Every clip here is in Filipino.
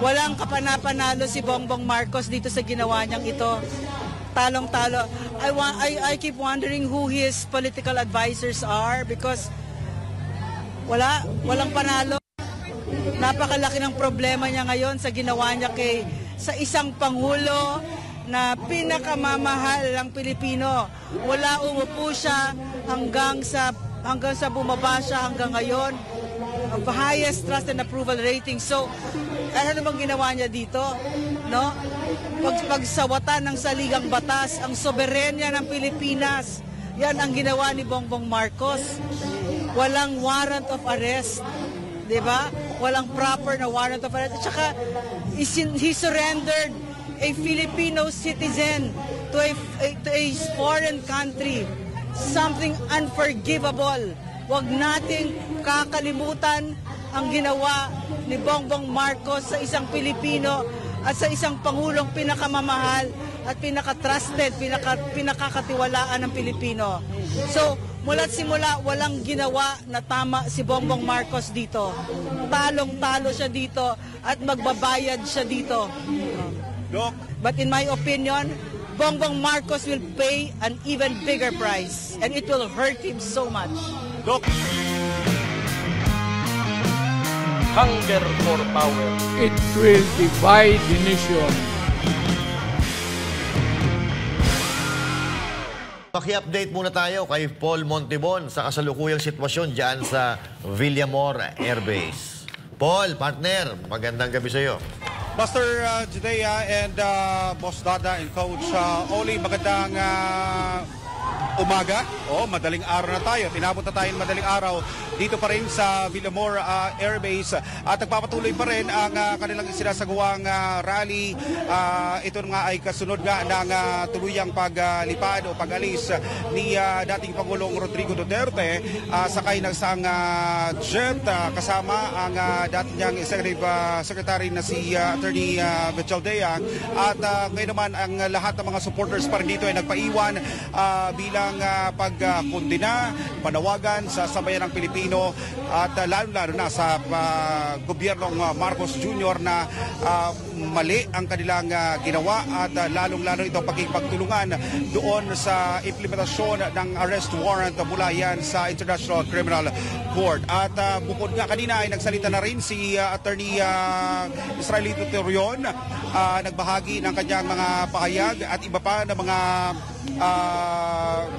Walang kapanapanalo si Bongbong Marcos dito sa ginawa niyang ito. Talong-talo. I keep wondering who his political advisors are because walang panalo. Napakalaki ng problema niya ngayon sa ginawa niya sa isang pangulo na pinakamamahal ng Pilipino. Wala, umupo siya hanggang sa bumaba siya hanggang ngayon. The highest trust and approval rating. So, ano bang ginawa niya dito? No? Pagsawatan ng saligang batas, ang soberenya ng Pilipinas. Yan ang ginawa ni Bongbong Marcos. Walang warrant of arrest. Diba? Walang proper na warrant of arrest. At saka, he surrendered a Filipino citizen to a foreign country. Something unforgivable. Huwag nating kakalimutan ang ginawa ni Bongbong Marcos sa isang Pilipino at sa isang Pangulong pinakamamahal at pinaka-trusted, pinakakatiwalaan ng Pilipino. So, mula't simula, walang ginawa na tama si Bongbong Marcos dito. Talong-talo siya dito at magbabayad siya dito. But in my opinion, Bongbong Marcos will pay an even bigger price and it will hurt him so much. Hunger for power. It will divide the nation. Paki-update muna tayo kay Paul Montibon sa kasalukuyang sitwasyon dyan sa Villamor Air Base. Paul, partner, magandang gabi sa iyo. Master Judea and Boss Dada and Coach Oli, magandang umaga. Madaling araw na tayo. Tinabot na tayo madaling araw dito pa rin sa Villamor Air Base at nagpapatuloy pa rin ang kanilang isinasagawang rally. Ito nga ay kasunod nga ng tuluyang paglipad o pag-alis ni dating Pangulong Rodrigo Duterte sakay ng isang jet kasama ang dating niyang Executive Secretary na si Attorney Vechaldea at ngayon naman ang lahat ng mga supporters pa rin dito ay nagpaiwan bilang pagkondena, panawagan sa sambayan ng Pilipino at lalo-lalo na sa gobyernong Marcos Jr. na mali ang kanilang ginawa at lalong-lalo ito pagkipagtulungan doon sa implementasyon ng arrest warrant mula yan sa International Criminal Court. At bukod nga kanina ay nagsalita na rin si Attorney Israelito Terion, nagbahagi ng kanyang mga pahayag at iba pa na mga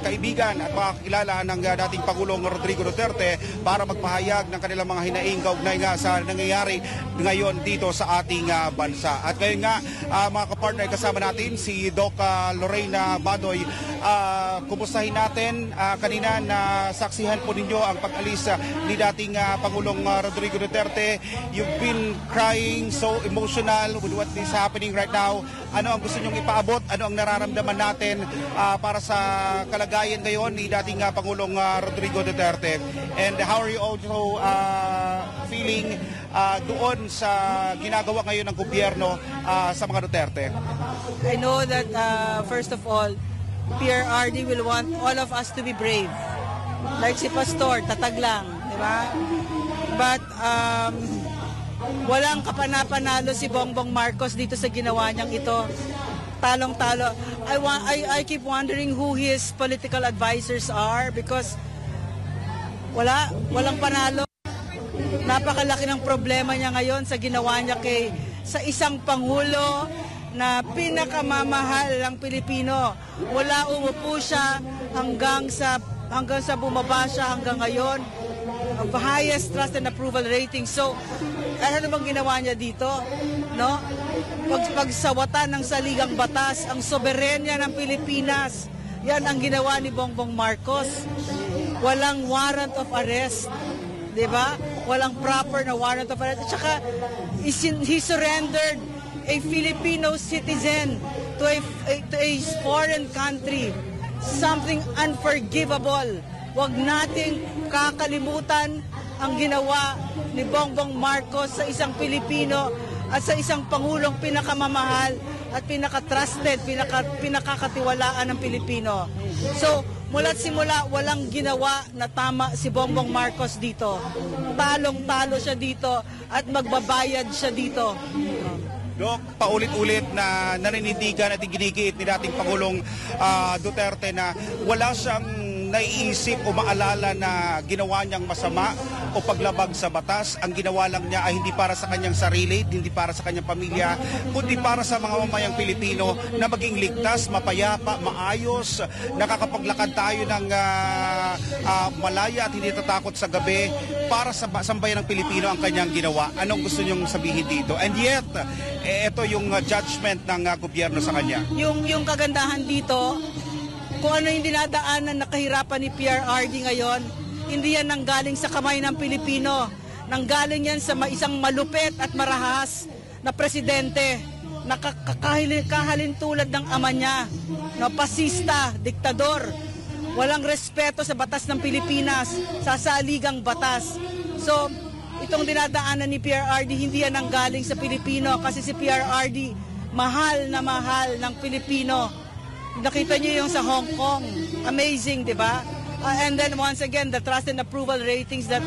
kaibigan at makakilala ng dating Pangulong Rodrigo Duterte para magpahayag ng kanilang mga hinaing kaugnay nga sa nangyayari ngayon dito sa ating bansa. At ngayon nga mga kapartner, kasama natin si Doc Lorena Badoy. Kumustahin natin kanina na saksihan po ninyo ang pag-alis ni dating Pangulong Rodrigo Duterte. You've been crying, so emotional with what is happening right now. Ano ang gusto nyong ipaabot? Ano ang nararamdaman natin para sa kalagayan ngayon ni dating Pangulong Rodrigo Duterte? And how are you also feeling doon sa ginagawa ngayon ng gobyerno sa mga Duterte? I know that first of all, PRRD will want all of us to be brave. Like si Pastor, tatag lang, di ba? But walang kapanapanalo si Bongbong Marcos dito sa ginawa niyang ito. Talong-talo. I keep wondering who his political advisors are because walang panalo. Napakalaki ng problema niya ngayon sa ginawa niya sa isang pangulo na pinakamamahal ng Pilipino. Wala, umupo siya hanggang sa bumaba siya hanggang ngayon. The highest trust and approval rating. So, ano bang ginawa niya dito? No? Pagsawatan ng saligang batas, ang soberenya ng Pilipinas. Yan ang ginawa ni Bongbong Marcos. Walang warrant of arrest. Diba? Walang proper na warrant of arrest. At saka, he surrendered a Filipino citizen to a foreign country. Something unforgivable. Huwag nating kakalimutan ang ginawa ni Bongbong Marcos sa isang Pilipino at sa isang Pangulong pinakamamahal at pinaka-trusted, pinakakatiwalaan ng Pilipino. So, mula't simula, walang ginawa na tama si Bongbong Marcos dito. Talong-talo siya dito at magbabayad siya dito. Dok, paulit-ulit na naninindigan at ginigiit ni dating Pangulong Duterte na wala siyang naiisip o maalala na ginawa niyang masama o paglabag sa batas. Ang ginawa lang niya ay hindi para sa kanyang sarili, hindi para sa kanyang pamilya, kundi para sa mga mamayang Pilipino na maging ligtas, mapayapa, maayos, nakakapaglakad tayo ng malaya at hindi tatakot sa gabi para sa sambayan ng Pilipino ang kanyang ginawa. Anong gusto niyong sabihin dito? And yet, ito yung judgment ng gobyerno sa kanya. Yung kagandahan dito, kung ano yung dinadaanan na kahirapan ni PRRD ngayon, hindi yan nanggaling sa kamay ng Pilipino. Nanggaling yan sa isang malupit at marahas na presidente na kahalin tulad ng ama niya, na pasista, diktador, walang respeto sa batas ng Pilipinas, sa saligang batas. So, itong dinadaanan ni PRRD, hindi yan nanggaling sa Pilipino kasi si PRRD, mahal ng Pilipino. Nakita niyo yung sa Hong Kong. Amazing, di ba? And then once again, the trust and approval ratings that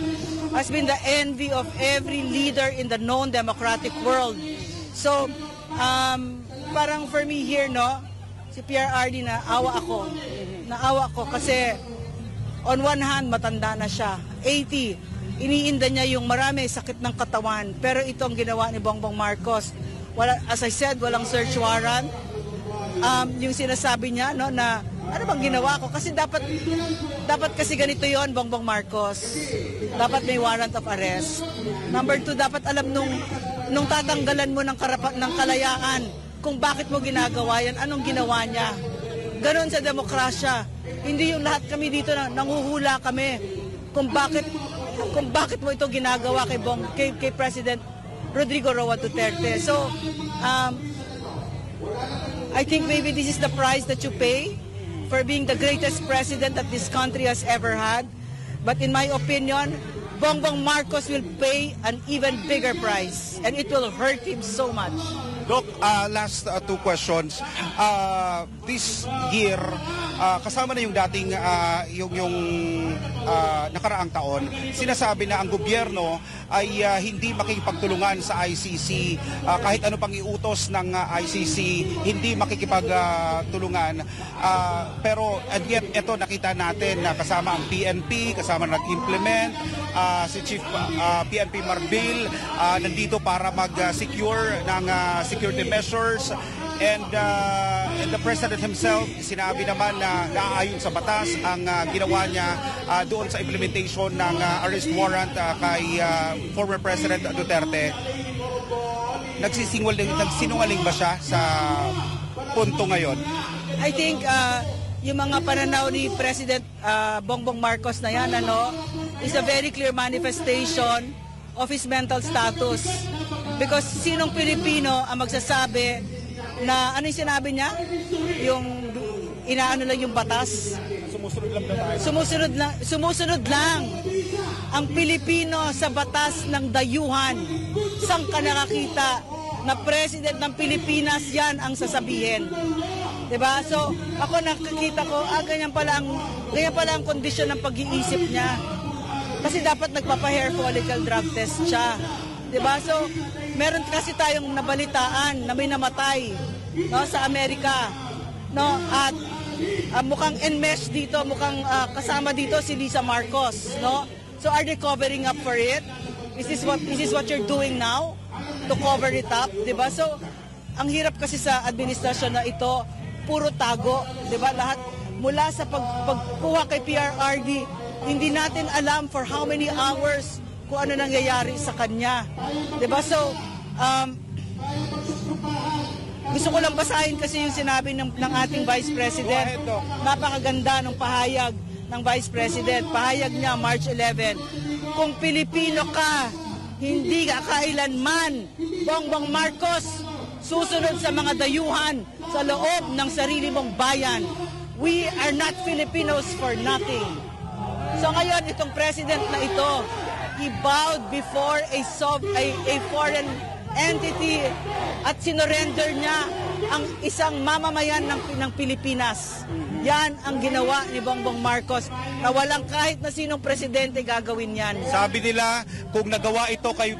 has been the envy of every leader in the known democratic world. So, parang for me here, no, si PRRD naawa ako kasi on one hand, matanda na siya. 80, iniinda niya yung marami sakit ng katawan. Pero itong ginawa ni Bongbong Marcos, as I said, walang search warrant. Yung sinasabi niya, no, na ano bang ginawa ko? Kasi dapat kasi ganito yon, Bongbong Marcos. Dapat may warrant of arrest. Number 2, dapat alam nung tatanggalan mo ng kalayaan kung bakit mo ginagawa yan, anong ginawa niya. Ganon sa demokrasya. Hindi yung lahat kami dito na nanguhula kami kung bakit mo ito ginagawa kay President Rodrigo Roa Duterte. So, I think maybe this is the price that you pay for being the greatest president that this country has ever had. But in my opinion, Bongbong Marcos will pay an even bigger price, and it will hurt him so much. Doc, last 2 questions. This year, kasama na yung dating yung nakaraang taon, sinasabi na ang gobyerno ay hindi makikipagtulungan sa ICC. Kahit ano pang iutos ng ICC, hindi makikipagtulungan. Pero and yet, ito nakita natin na kasama ang PNP, kasama nag-implement, si Chief PNP Marbil, nandito para mag-secure ng security measures. And the President himself, sinabi naman na naaayon sa batas ang ginawa niya doon sa implementation ng arrest warrant kay former President Duterte. Nagsinungaling ba siya sa punto ngayon? I think yung mga pananaw ni President Bongbong Marcos na yan, is a very clear manifestation of his mental status. Because sinong Pilipino ang magsasabi na ano yung sinabi niya? Yung inaano lang yung batas? Sumusunod lang ba tayo? Sumusunod lang ang Pilipino sa batas ng dayuhan. Saan ka nakakita na President ng Pilipinas yan ang sasabihin? Diba? So, ako nakikita ko, ganyan pala ang kondisyon ng pag-iisip niya. Kasi dapat nagpapa-hair follicle drug test siya. Diba? So, meron kasi tayong nabalitaan na may namatay, no, sa Amerika. No? At mukhang enmesh dito, mukhang kasama dito si Lisa Marcos. No? So, are they covering up for it? Is this what you're doing now? To cover it up? Diba? So, ang hirap kasi sa administrasyon na ito, puro tago. Diba? Lahat mula sa pagkuha kay PRRD, hindi natin alam for how many hours kung ano nangyayari sa kanya. Diba? So, gusto ko lang basahin kasi yung sinabi ng ating Vice President. Napakaganda ng pahayag ng Vice President. Pahayag niya, March 11. Kung Pilipino ka, hindi ka kailanman, Bongbong Marcos, susunod sa mga dayuhan sa loob ng sarili mong bayan. We are not Filipinos for nothing. So ngayon, itong president na ito, he bowed before a foreign entity at sinorender niya ang isang mamamayan ng Pilipinas. Yan ang ginawa ni Bongbong Marcos na walang kahit na sinong presidente gagawin yan. Sabi nila, kung nagawa ito kay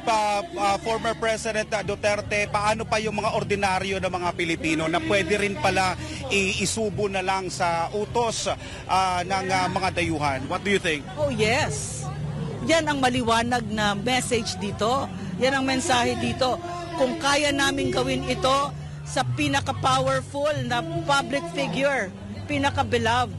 former President Duterte, paano pa yung mga ordinaryo na mga Pilipino na pwede rin pala isubo na lang sa utos ng mga dayuhan? What do you think? Oh yes. Yan ang maliwanag na message dito. Yan ang mensahe dito. Kung kaya namin gawin ito sa pinaka-powerful na public figure, pinaka-beloved,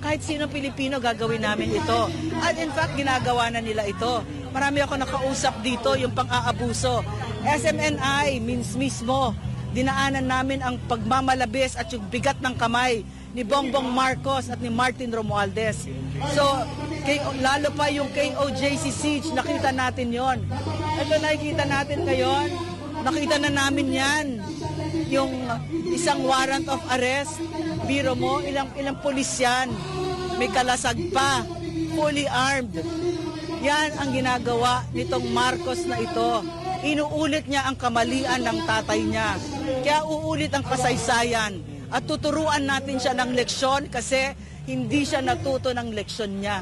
kahit sino Pilipino gagawin namin ito. At in fact, ginagawa na nila ito. Marami ako nakausap dito, yung pang-aabuso. SMNI means mismo, dinaanan namin ang pagmamalabis at yung bigat ng kamay ni Bongbong Marcos at ni Martin Romualdez. So, lalo pa yung KOJC siege, nakita natin yon. Ito nakikita natin ngayon, nakita na namin yan. Yung isang warrant of arrest, biro mo, ilang pulis yan. May kalasag pa, fully armed. Yan ang ginagawa nitong Marcos na ito. Inuulit niya ang kamalian ng tatay niya. Kaya uulit ang kasaysayan. At tuturuan natin siya ng leksyon kasi hindi siya natuto ng leksyon niya.